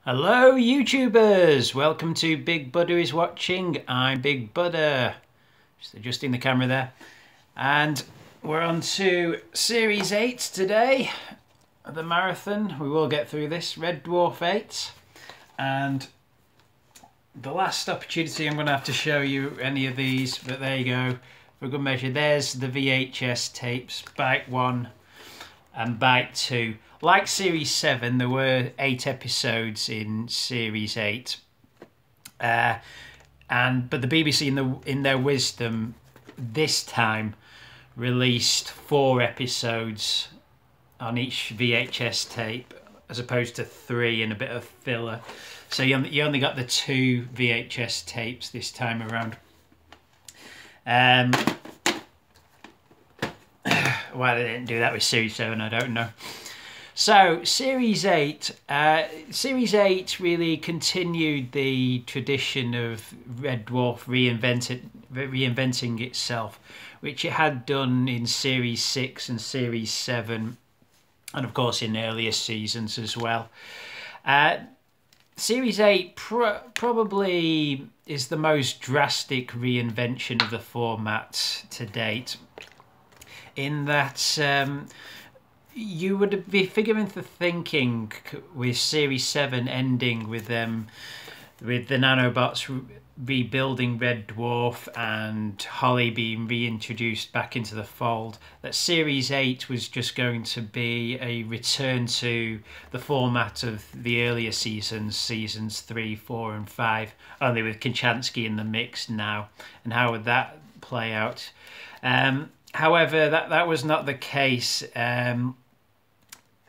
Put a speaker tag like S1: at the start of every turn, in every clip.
S1: Hello YouTubers, welcome to Big Buddha is Watching. I'm Big Buddha, just adjusting the camera there. And we're on to Series 8 today, the marathon. We will get through this, Red Dwarf VIII. And the last opportunity I'm going to have to show you any of these, but there you go, for good measure. There's the VHS tapes, Bite 1 and Bite 2. Like Series 7, there were 8 episodes in Series 8. But the BBC, in their wisdom, this time released 4 episodes on each VHS tape, as opposed to 3 and a bit of filler. So you only got the 2 VHS tapes this time around. Why they didn't do that with Series 7, I don't know. So Series 8 really continued the tradition of Red Dwarf reinventing itself, which it had done in Series 6 and Series 7, and of course in earlier seasons as well. Series 8 probably is the most drastic reinvention of the format to date, in that you would be figuring for thinking with Series 7 ending with the nanobots rebuilding Red Dwarf and Holly being reintroduced back into the fold, that Series 8 was just going to be a return to the format of the earlier seasons 3, 4 and 5, only with Kachansky in the mix now. And how would that play out? However, that was not the case.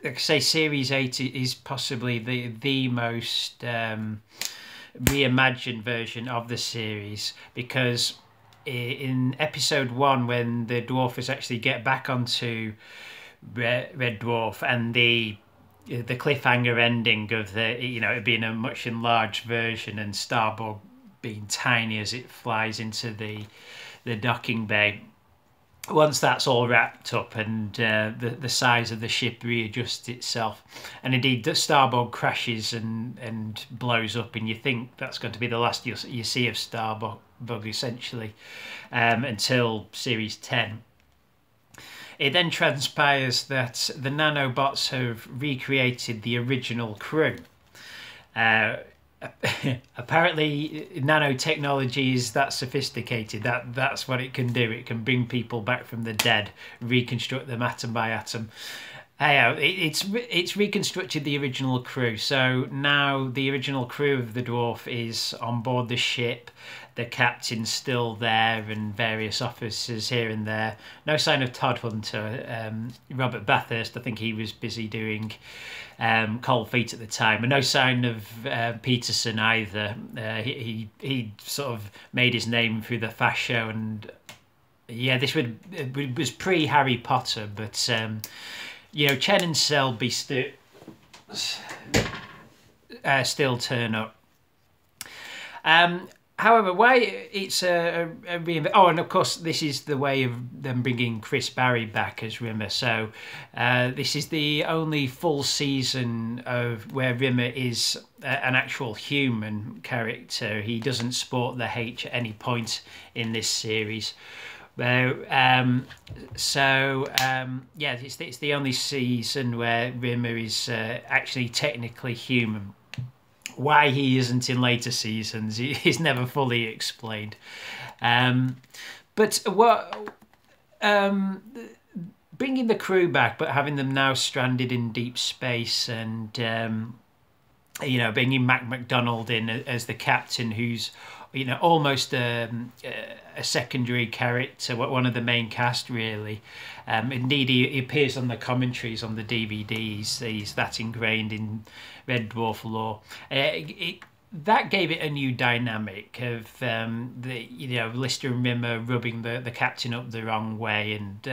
S1: Like I say, Series 8 is possibly the most reimagined version of the series, because in episode 1, when the dwarfers actually get back onto Red Dwarf, and the cliffhanger ending of it being a much enlarged version and Starbuck being tiny as it flies into the docking bay. Once that's all wrapped up and the size of the ship readjusts itself, and indeed the Starbug crashes and blows up, and you think that's going to be the last you see of Starbug essentially, until Series 10. It then transpires that the nanobots have recreated the original crew. Apparently nanotechnology is that sophisticated, that's what it can do. It can bring people back from the dead, reconstruct them atom by atom. It's reconstructed the original crew. So now the original crew of the Dwarf is on board the ship. The captain's still there and various officers here and there. No sign of Todd Hunter. Robert Bathurst, I think he was busy doing Cold Feet at the time, and no sign of Peterson either. He sort of made his name through the Fast Show, and yeah, it was pre Harry Potter, but Chen and Selby still turn up. However, why it's a reinvent? Oh, and of course, this is the way of them bringing Chris Barry back as Rimmer. So this is the only full season of where Rimmer is an actual human character. He doesn't sport the H at any point in this series. Yeah, it's the only season where Rimmer is actually technically human. Why he isn't in later seasons is never fully explained. But bringing the crew back, but having them now stranded in deep space, and bringing Mac McDonald in as the captain, who's almost a secondary character, one of the main cast really. Indeed, he appears on the commentaries on the DVDs. He's that ingrained in Red Dwarf lore. That gave it a new dynamic of Lister and Rimmer rubbing the captain up the wrong way, and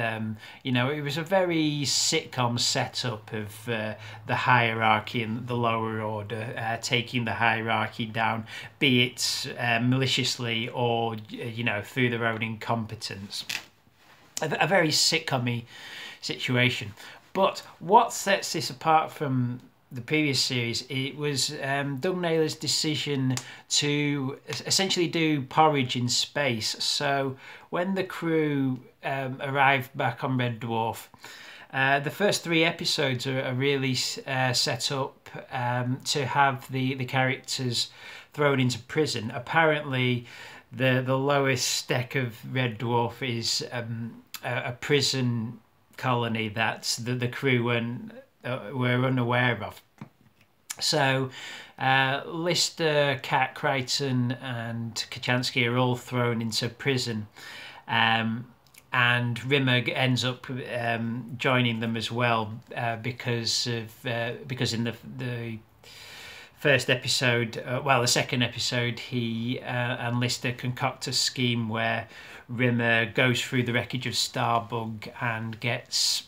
S1: it was a very sitcom setup of the hierarchy and the lower order taking the hierarchy down, be it maliciously or through their own incompetence. A very sitcom-y situation. But what sets this apart from the previous series, it was Doug Naylor's decision to essentially do Porridge in space. So when the crew arrived back on Red Dwarf, the first 3 episodes are really set up to have the characters thrown into prison. Apparently, the lowest deck of Red Dwarf is a prison colony that the crew were unaware of. So Lister, Cat, Crichton and Kachansky are all thrown into prison, and Rimmer ends up joining them as well because in the first episode, the second episode, he and Lister concoct a scheme where Rimmer goes through the wreckage of Starbug and gets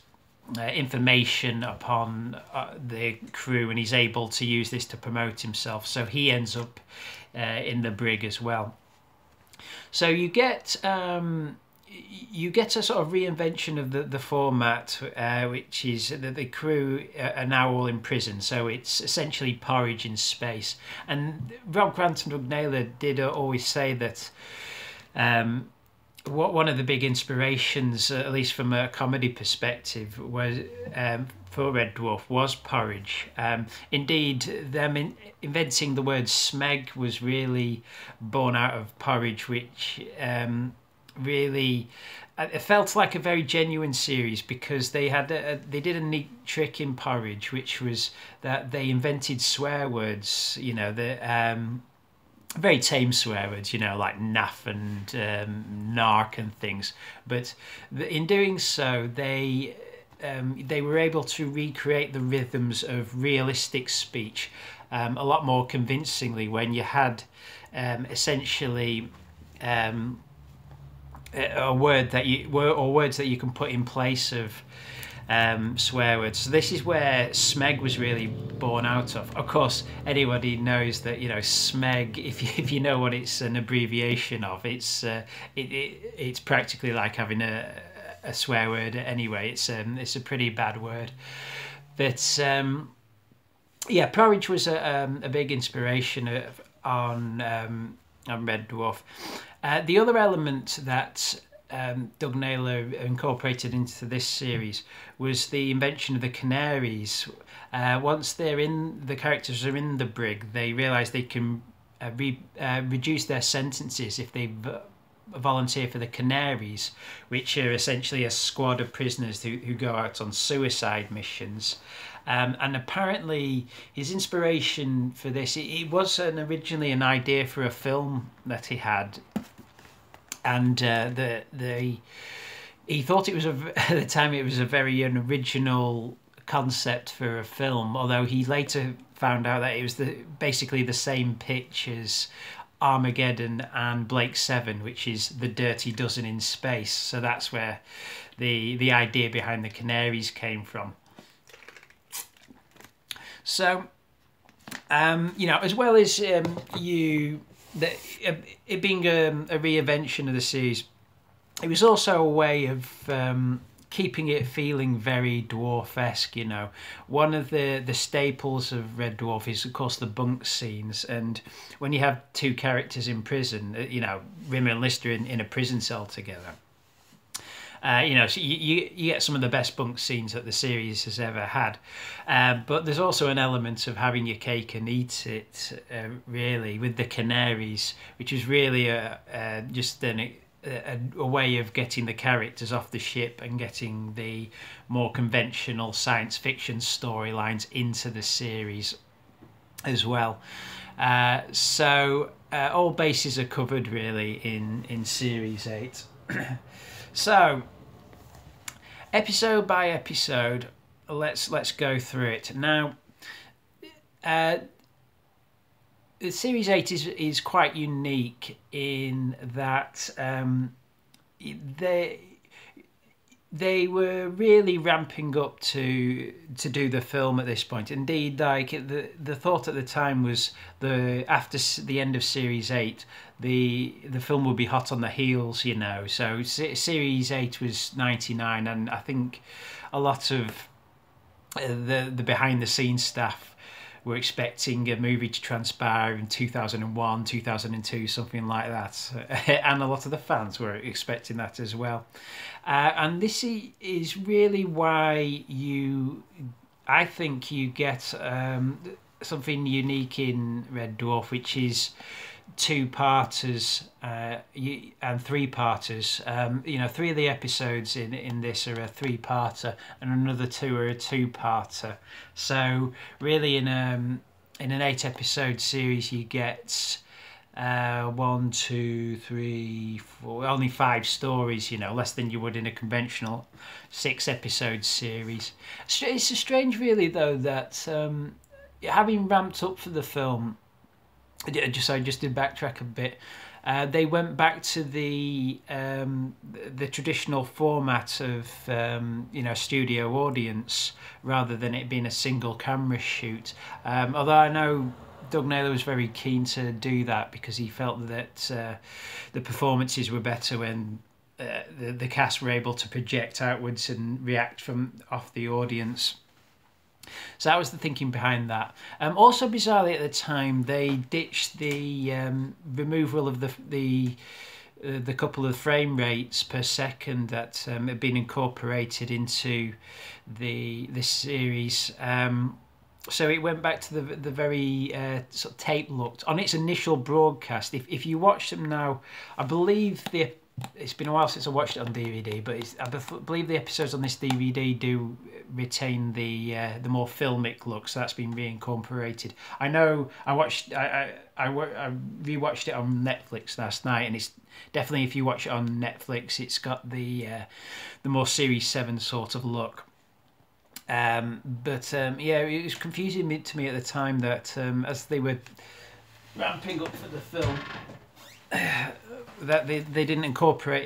S1: information upon the crew, and he's able to use this to promote himself. So he ends up in the brig as well. So you get a sort of reinvention of the format, which is that the crew are now all in prison. So it's essentially Porridge in space. And Rob Grant and Doug Naylor did always say that one of the big inspirations, at least from a comedy perspective, was for Red Dwarf was Porridge. Indeed, them inventing the word smeg was really born out of Porridge, which really it felt like a very genuine series, because they did a neat trick in Porridge, which was that they invented swear words, very tame swear words, like naff and narc and things. But in doing so, they were able to recreate the rhythms of realistic speech a lot more convincingly when you had essentially words that you can put in place of swear words. So this is where smeg was really born out of. Of course, anybody knows that smeg. If you know what it's an abbreviation of, it's practically like having a swear word anyway. It's a pretty bad word. But Porridge was a big inspiration on Red Dwarf. The other element that Doug Naylor incorporated into this series was the invention of the canaries. Once the characters are in the brig, they realise they can reduce their sentences if they volunteer for the canaries, which are essentially a squad of prisoners who go out on suicide missions. And apparently his inspiration for this, it was originally an idea for a film that he had, and he thought it was at the time it was a very original concept for a film, although he later found out that it was basically the same pitch as Armageddon and Blake 7, which is the Dirty Dozen in space. So that's where the idea behind the canaries came from. So as well as it being a reinvention of the series, it was also a way of keeping it feeling very Dwarf-esque. One of the staples of Red Dwarf is, of course, the bunk scenes, and when you have 2 characters in prison, Rimmer and Lister in a prison cell together, so you get some of the best bunk scenes that the series has ever had. But there's also an element of having your cake and eat it, really, with the canaries, which is really just a way of getting the characters off the ship and getting the more conventional science fiction storylines into the series as well. So all bases are covered, really, in Series 8. So, episode by episode, let's go through it. Now, Series 8 is quite unique in that they were really ramping up to do the film at this point. Indeed, like the thought at the time was after the end of Series 8, the film would be hot on the heels, So Series 8 was 99, and I think a lot of the behind the scenes staff were expecting a movie to transpire in 2001, 2002, something like that. And a lot of the fans were expecting that as well. And this is really why I think you get something unique in Red Dwarf, which is two-parters and three-parters. You know, 3 of the episodes in this are a three-parter, and another 2 are a two-parter. So really, in an 8-episode series, you get 1, 2, 3, 4, only 5 stories. You know, less than you would in a conventional 6-episode series. It's strange, really, though, that having ramped up for the film. Just to backtrack a bit, they went back to the traditional format of studio audience rather than it being a single camera shoot. Although I know Doug Naylor was very keen to do that because he felt that the performances were better when the cast were able to project outwards and react from off the audience. So that was the thinking behind that. Also, bizarrely, at the time, they ditched the removal of the couple of frame rates per second that had been incorporated into this series. So it went back to the very sort of tape looked on its initial broadcast. If you watch them now, I believe it's been a while since I watched it on DVD, but I believe the episodes on this DVD do retain the more filmic look, so that's been reincorporated. I know I rewatched it on Netflix last night, and it's definitely, if you watch it on Netflix, it's got the more Series 7 sort of look. Yeah, it was confusing to me at the time that as they were ramping up for the film, that they didn't incorporate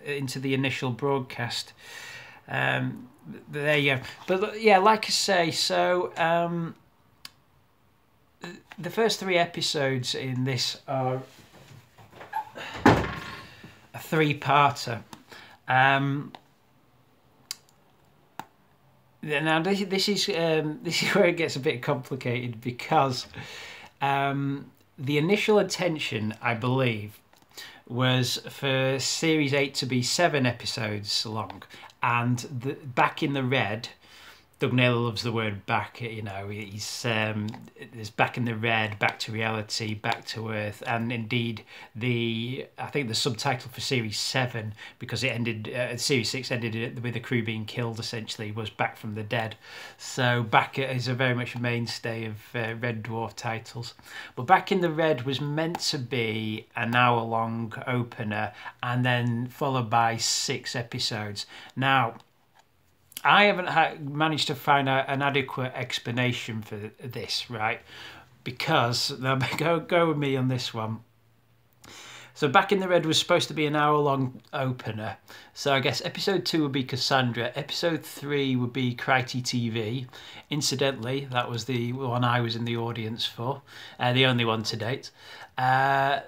S1: into the initial broadcast. There you go. But yeah, like I say, so the first 3 episodes in this are a three-parter. Now this is where it gets a bit complicated, because the initial intention, I believe, was for Series 8 to be 7 episodes long, and Back in the Red, Doug Naylor loves the word back, you know, there's Back in the Red, Back to Reality, Back to Earth, and indeed I think the subtitle for Series 7, because it ended, Series 6 ended with the crew being killed essentially, was Back from the Dead. So Back is a very much a mainstay of Red Dwarf titles. But Back in the Red was meant to be an hour-long opener, and then followed by 6 episodes. Now, I haven't managed to find an adequate explanation for this, right? Because, now go with me on this one. So Back in the Red was supposed to be an hour-long opener. So I guess episode 2 would be Cassandra. Episode 3 would be Crikey TV. Incidentally, that was the one I was in the audience for. The only one to date. Now,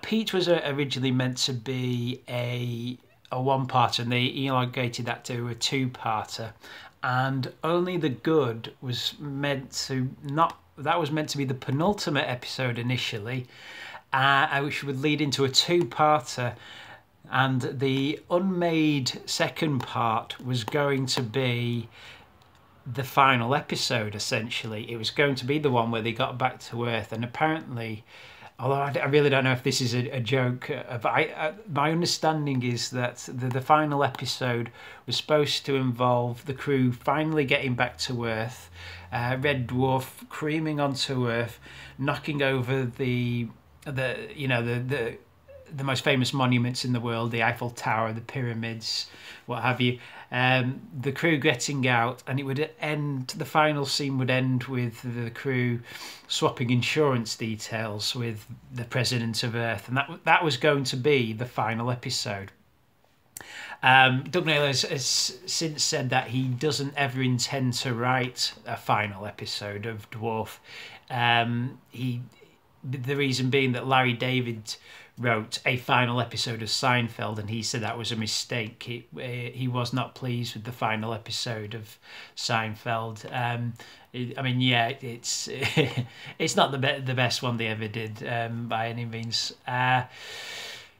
S1: Pete was originally meant to be a one-parter, and they elongated that to a 2-parter, and Only the Good was meant to be the penultimate episode initially, which would lead into a 2-parter, and the unmade second part was going to be the final episode. Essentially, it was going to be the one where they got back to Earth, and apparently, although I really don't know if this is a joke, but my understanding is that the final episode was supposed to involve the crew finally getting back to Earth, Red Dwarf creaming onto Earth, knocking over the most famous monuments in the world, the Eiffel Tower, the pyramids, what have you. The crew getting out, and it would end. The final scene would end with the crew swapping insurance details with the president of Earth, and that was going to be the final episode. Doug Naylor has since said that he doesn't ever intend to write a final episode of Dwarf. The reason being that Larry David wrote a final episode of Seinfeld, and he said that was a mistake. He was not pleased with the final episode of Seinfeld. I mean, yeah, it's it's not the best one they ever did by any means.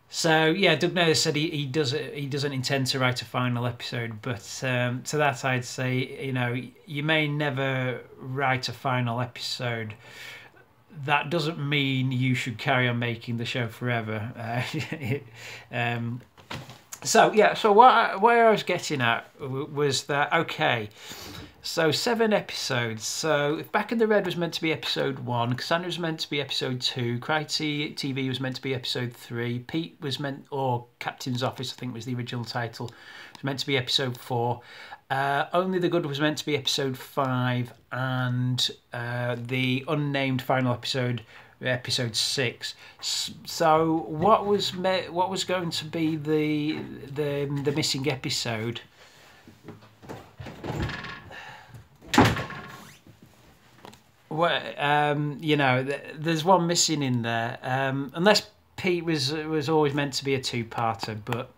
S1: So yeah, Doug Naylor said he doesn't intend to write a final episode, but to that I'd say, you know, you may never write a final episode. That doesn't mean you should carry on making the show forever. So yeah, so where I was getting at was that, okay, so 7 episodes. So if Back in the Red was meant to be episode 1, Cassandra was meant to be episode 2, Cryty TV was meant to be episode 3, Pete was meant, or Captain's Office I think was the original title, was meant to be episode 4, Only the Good was meant to be episode 5, and the unnamed final episode episode 6. So what was going to be the missing episode? Well, you know, there's one missing in there, unless Pete was always meant to be a 2-parter, but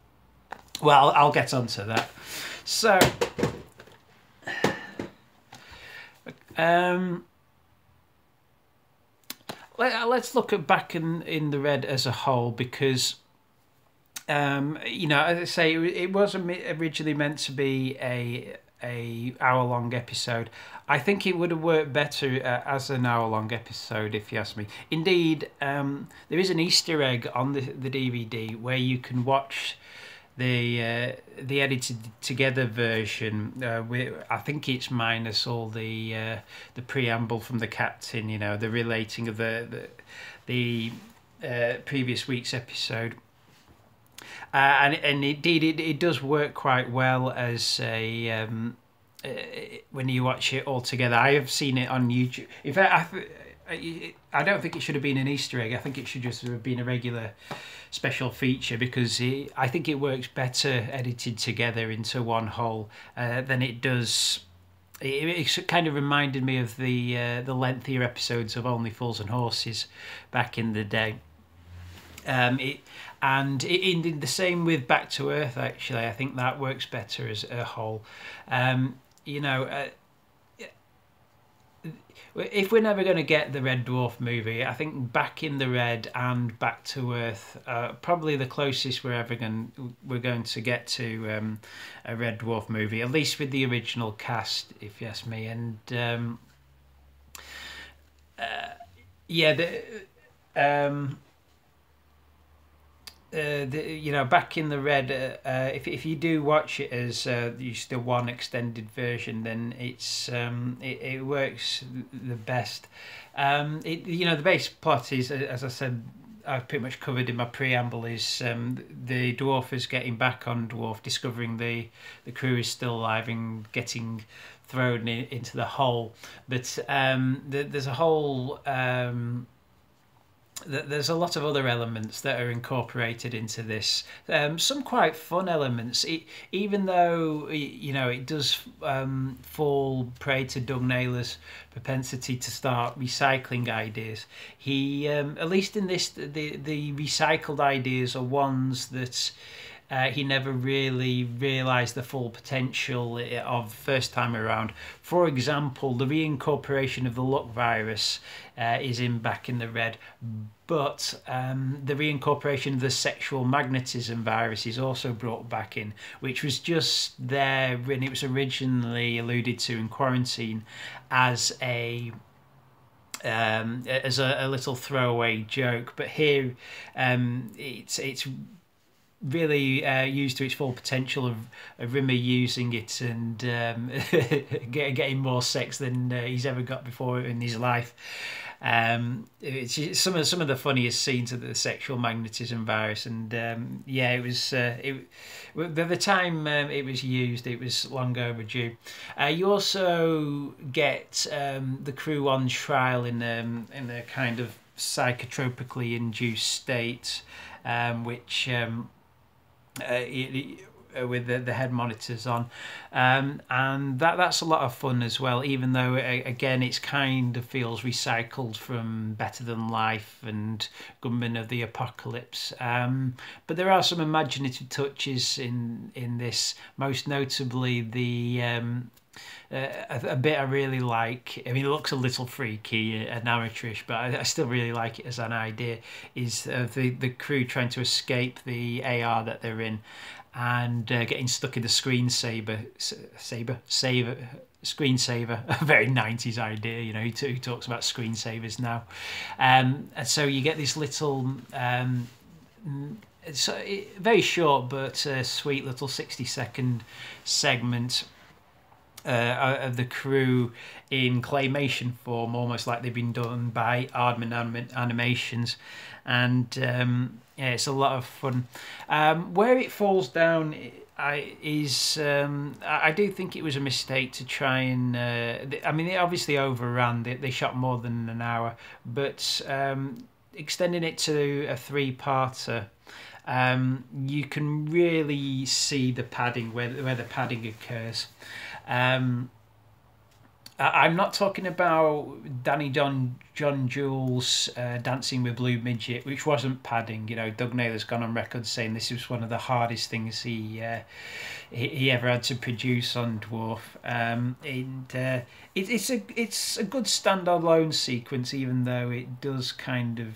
S1: well, I'll get onto that. So let's look at Back in the Red as a whole, because you know, as I say, it was originally meant to be a hour-long episode. I think it would have worked better as an hour-long episode, if you ask me. Indeed, there is an Easter egg on the DVD where you can watch the edited together version. I think it's minus all the preamble from the captain. You know, the relating of the previous week's episode. And indeed, it does work quite well as a when you watch it all together. I have seen it on YouTube. In fact, I don't think it should have been an Easter egg. I think it should just have been a regular special feature, because I think it works better edited together into one whole than it does. It kind of reminded me of the lengthier episodes of Only Fools and Horses back in the day. And in the same with Back to Earth, actually. I think that works better as a whole. You know, if we're never going to get the Red Dwarf movie, I think Back in the Red and Back to Earth are probably the closest we're going to get to a Red Dwarf movie, at least with the original cast, if you ask me. And yeah, you know, Back in the Red, if you do watch it as just the one extended version, then it works the best. You know, the base plot is, as I said, I've pretty much covered in my preamble, is the dwarfers getting back on Dwarf, discovering the crew is still alive and getting thrown into the hole. But there's a whole there's a lot of other elements that are incorporated into this. Some quite fun elements, even though, you know, it does fall prey to Doug Naylor's propensity to start recycling ideas. He, at least in this, the recycled ideas are ones that he never really realised the full potential of first time around. For example, the reincorporation of the luck virus is in Back in the Red, but the reincorporation of the sexual magnetism virus is also brought back in, which was just there when it was originally alluded to in Quarantine as a little throwaway joke. But here it's really used to its full potential of Rimmer using it and getting more sex than he's ever got before in his life. It's some of the funniest scenes of the sexual magnetism virus, and yeah, it was by the time it was used, it was long overdue. You also get the crew on trial in a kind of psychotropically induced state, which with the head monitors on, and that's a lot of fun as well, even though again it's kind of feels recycled from Better Than Life and Gunmen of the Apocalypse, but there are some imaginative touches in this, most notably the a bit I really like. I mean, it looks a little freaky and amateurish, but I still really like it as an idea. Is the crew trying to escape the AR that they're in, and getting stuck in the screensaver, a very 90s idea, you know, who talks about screensavers now. And so you get this little, it's very short but sweet little 60-second segment of the crew in claymation form, almost like they've been done by Aardman Animations. And yeah, it's a lot of fun. Where it falls down I do think it was a mistake to try and I mean, they obviously overran. They shot more than an hour, but extending it to a three-parter, you can really see the padding where the padding occurs. I'm not talking about John Jules Dancing with Blue Midget, which wasn't padding. You know, Doug Naylor's gone on record saying this was one of the hardest things he ever had to produce on Dwarf. It's a good standalone sequence, even though it does kind of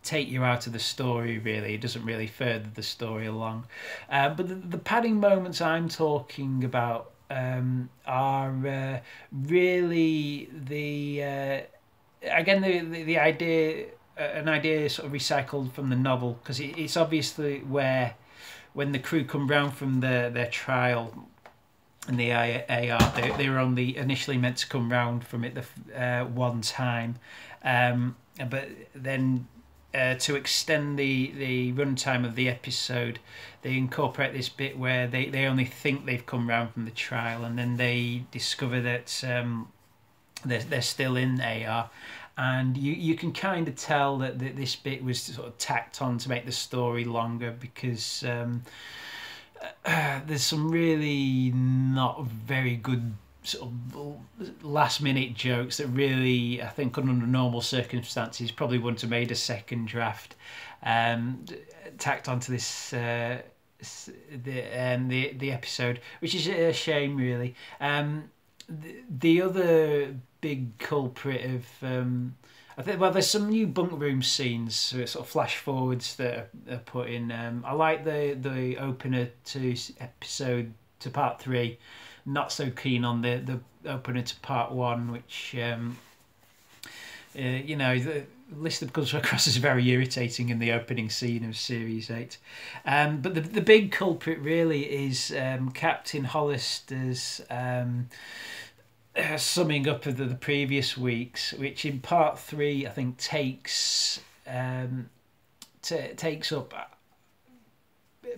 S1: take you out of the story. Really, it doesn't really further the story along. But the padding moments I'm talking about are really the again the idea, an idea sort of recycled from the novel, because it's obviously where when the crew come round from their trial and the AR, they were only initially meant to come round from it the one time, but then to extend the runtime of the episode, they incorporate this bit where they only think they've come round from the trial, and then they discover that they're still in AR, and you can kind of tell that this bit was sort of tacked on to make the story longer, because there's some really not very good sort of last minute jokes that really, I think, under normal circumstances probably wouldn't have made a second draft, tacked onto this the episode, which is a shame, really. The other big culprit of I think, well, there's some new bunk room scenes, sort of flash forwards that are put in. I like the opener to episode, to part 3. Not so keen on the opener to part 1, which you know, the list that comes across is very irritating in the opening scene of Series 8. But the big culprit really is Captain Hollister's summing up of the previous weeks, which in part 3 I think takes up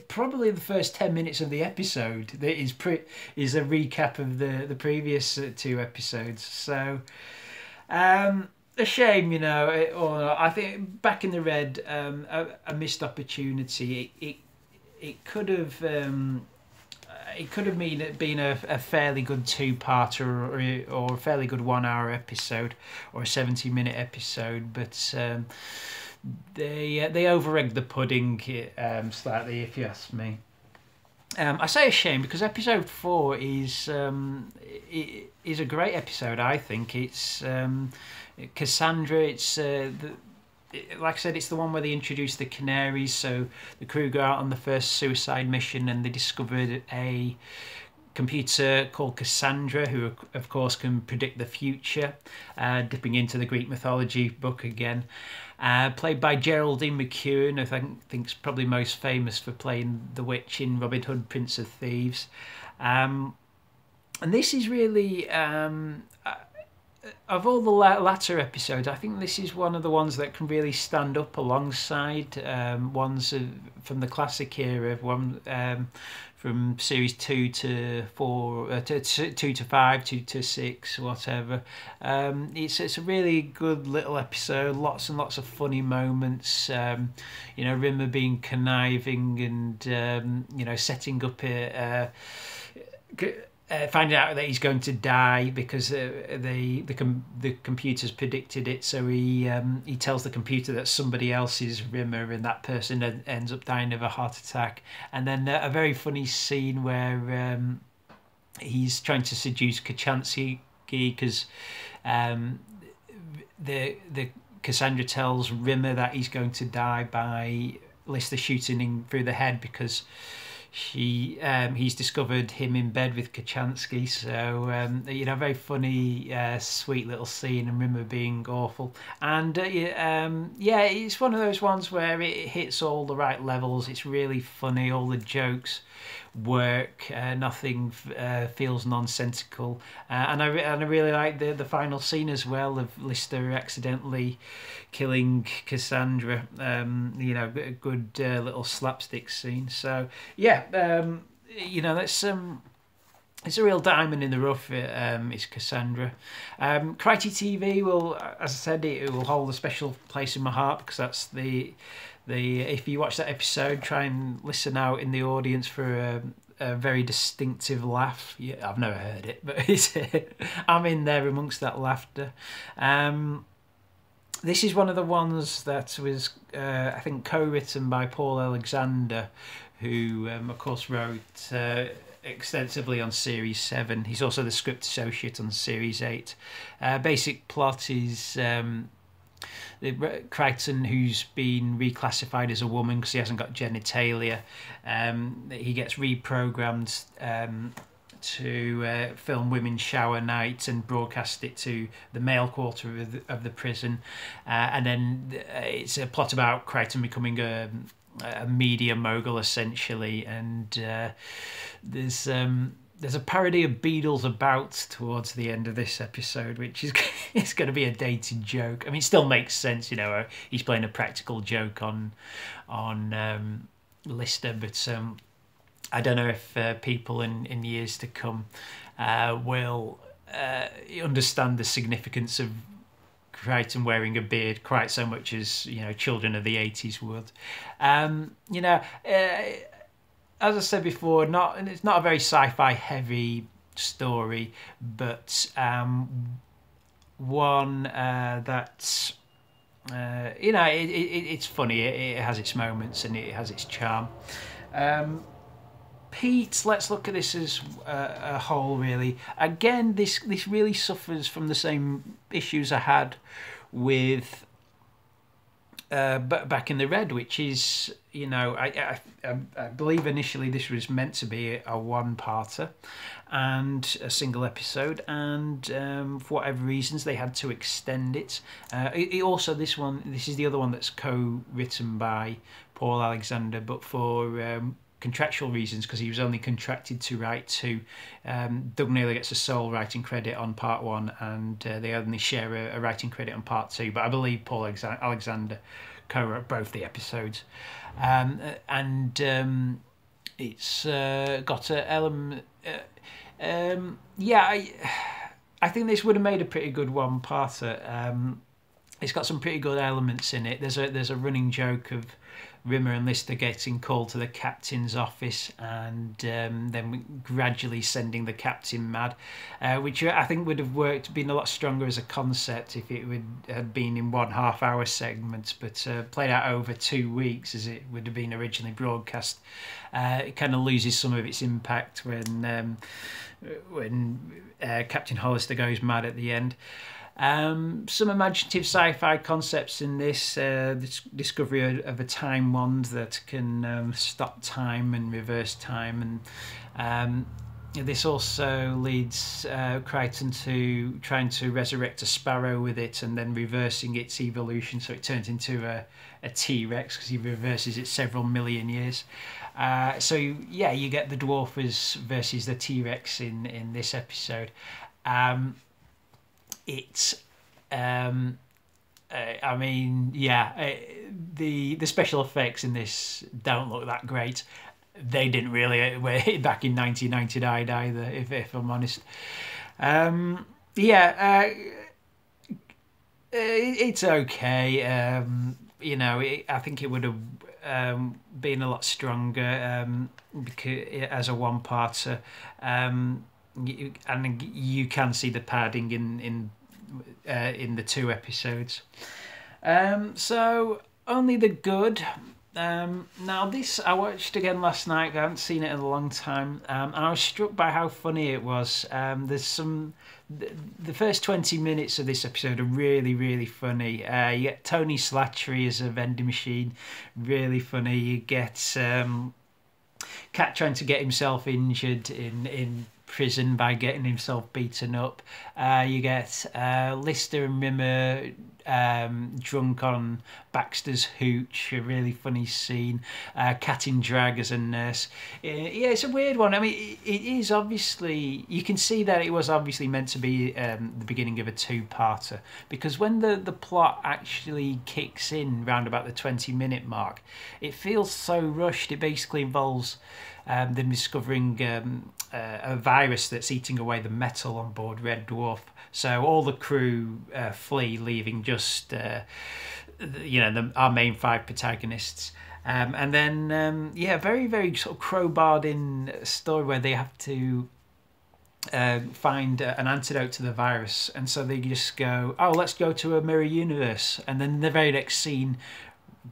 S1: probably the first 10 minutes of the episode. That is a recap of the previous 2 episodes. So a shame, you know. I think back in the Red, a missed opportunity. It could have been a fairly good 2-parter or a fairly good 1-hour episode or a 70-minute episode, but they over-egged the pudding slightly, if you ask me. I say a shame because episode 4 is a great episode. I think it's Cassandra. It's like I said, it's the one where they introduced the canaries. So the crew go out on the first suicide mission, and they discovered a computer called Cassandra, who of course can predict the future, dipping into the Greek mythology book again. Played by Geraldine McEwen, who I think's probably most famous for playing the witch in Robin Hood, Prince of Thieves. And this is really, of all the latter episodes, I think this is one of the ones that can really stand up alongside ones from the classic era, from series 2 to 4, 2 to 5, 2 to 6, whatever. It's a really good little episode. Lots and lots of funny moments. You know, Rimmer being conniving and you know, setting up finding out that he's going to die because the computer's predicted it. So he tells the computer that somebody else is Rimmer, and that person ends up dying of a heart attack. And then a very funny scene where he's trying to seduce Kachansky because the Cassandra tells Rimmer that he's going to die by Lister shooting him through the head because he's discovered him in bed with Kachansky. So very funny, sweet little scene, and Rimmer being awful. And it's one of those ones where it hits all the right levels. It's really funny. All the jokes work. Nothing feels nonsensical. And I really like the final scene as well of Lister accidentally killing Cassandra. A good little slapstick scene. So yeah, that's it's a real diamond in the rough. It's Cassandra. Crikey TV will, as I said, it will hold a special place in my heart because that's the if you watch that episode, try and listen out in the audience for a very distinctive laugh. Yeah, I've never heard it, but I'm in there amongst that laughter. This is one of the ones that was, I think, co-written by Paul Alexander, who, of course, wrote extensively on Series 7. He's also the script associate on Series 8. Basic plot is Crichton, who's been reclassified as a woman because he hasn't got genitalia, he gets reprogrammed to film women's shower night and broadcast it to the male quarter of the prison, and then it's a plot about Crichton becoming a media mogul essentially, and there's a parody of Beatles about towards the end of this episode, which is it's going to be a dated joke. I mean, it still makes sense, he's playing a practical joke on Lister, but I don't know if people in years to come will understand the significance of Crichton wearing a beard quite so much as children of the 80s would. As I said before, it's not a very sci-fi heavy story, but one that's it's funny. It has its moments and it has its charm. Pete, let's look at this as a whole, really. Again, this really suffers from the same issues I had with back in the Red, which is, I believe initially this was meant to be a one-parter and a single episode, and for whatever reasons they had to extend it. This is the other one that's co-written by Paul Alexander, but for contractual reasons, because he was only contracted to write 2. Doug Naylor gets a sole writing credit on part 1, and they only share a writing credit on part 2. But I believe Paul Alexander co-wrote both the episodes, and it's got an element. I think this would have made a pretty good one-parter. It's got some pretty good elements in it. There's a running joke of Rimmer and Lister getting called to the captain's office, and then gradually sending the captain mad, which I think would have been a lot stronger as a concept if it had been in 1.5 hour segments, but played out over 2 weeks as it would have been originally broadcast. It kind of loses some of its impact when Captain Hollister goes mad at the end. Some imaginative sci-fi concepts in this discovery of a time wand that can stop time and reverse time, and this also leads Crichton to trying to resurrect a sparrow with it and then reversing its evolution so it turns into a T-Rex because he reverses it several million years. You get the dwarf versus the T-Rex in this episode. The special effects in this don't look that great. They didn't really back in 1999 either, if I'm honest. It's okay. I think it would have been a lot stronger because as a one-parter. And you can see the padding in the 2 episodes. So only the good. Now this I watched again last night. I haven't seen it in a long time, and I was struck by how funny it was. There's some the first 20 minutes of this episode are really, really funny. You get Tony Slattery as a vending machine, really funny. You get Cat trying to get himself injured in prison by getting himself beaten up. You get Lister and Rimmer drunk on Baxter's hooch, a really funny scene. Cat in drag as a nurse. Yeah, it's a weird one. I mean, it is obviously, you can see that it was obviously meant to be the beginning of a two-parter, because when the plot actually kicks in round about the 20-minute mark, it feels so rushed. It basically involves them discovering a virus that's eating away the metal on board Red Dwarf. So all the crew flee, leaving just our main 5 protagonists. And then very, very sort of crowbarred in story where they have to find an antidote to the virus, and so they just go, oh, let's go to a mirror universe, and then the very next scene,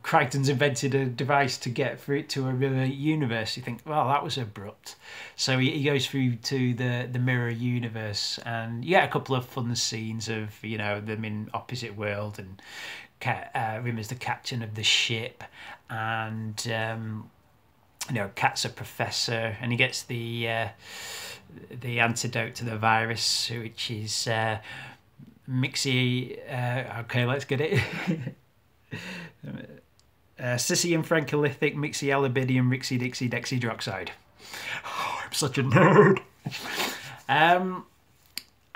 S1: Crichton's invented a device to get through to a mirror universe. You think, well, that was abrupt. So he goes through to the mirror universe, and you get a couple of fun scenes of them in opposite world, and Rimmer's the captain of the ship, and Cat's a professor, and he gets the antidote to the virus, which is Mixie. Okay, let's get it. Cesium francholithic, mixyalbidium, rixidixy, dexydroxide. Oh, I'm such a nerd.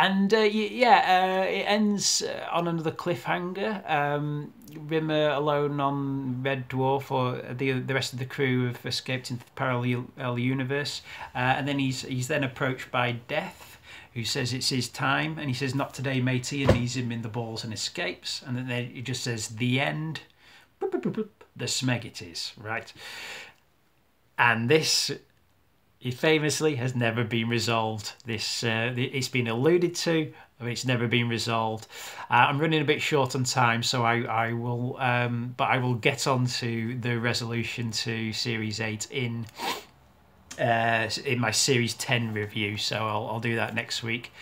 S1: It ends on another cliffhanger. Rimmer alone on Red Dwarf, or the rest of the crew have escaped into the parallel universe, and then he's then approached by Death, who says it's his time, and he says, not today, matey, and knees him in the balls and escapes, and then it just says, the end. The Smeg it is, right? And this, it famously has never been resolved. This it's been alluded to, but it's never been resolved. I'm running a bit short on time, so I will get on to the resolution to Series 8 in my Series 10 review, so I'll do that next week.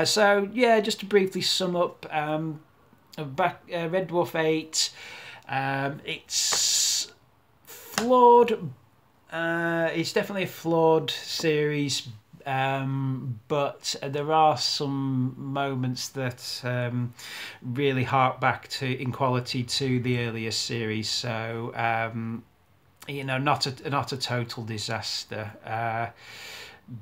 S1: So yeah, just to briefly sum up, Red Dwarf VIII. It's flawed. It's definitely a flawed series, but there are some moments that really hark back in quality to the earlier series. So not a total disaster.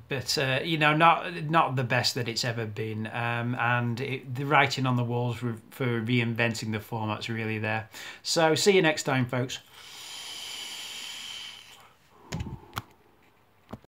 S1: But not the best that it's ever been, and the writing on the walls for reinventing the format's really there. So see you next time, folks.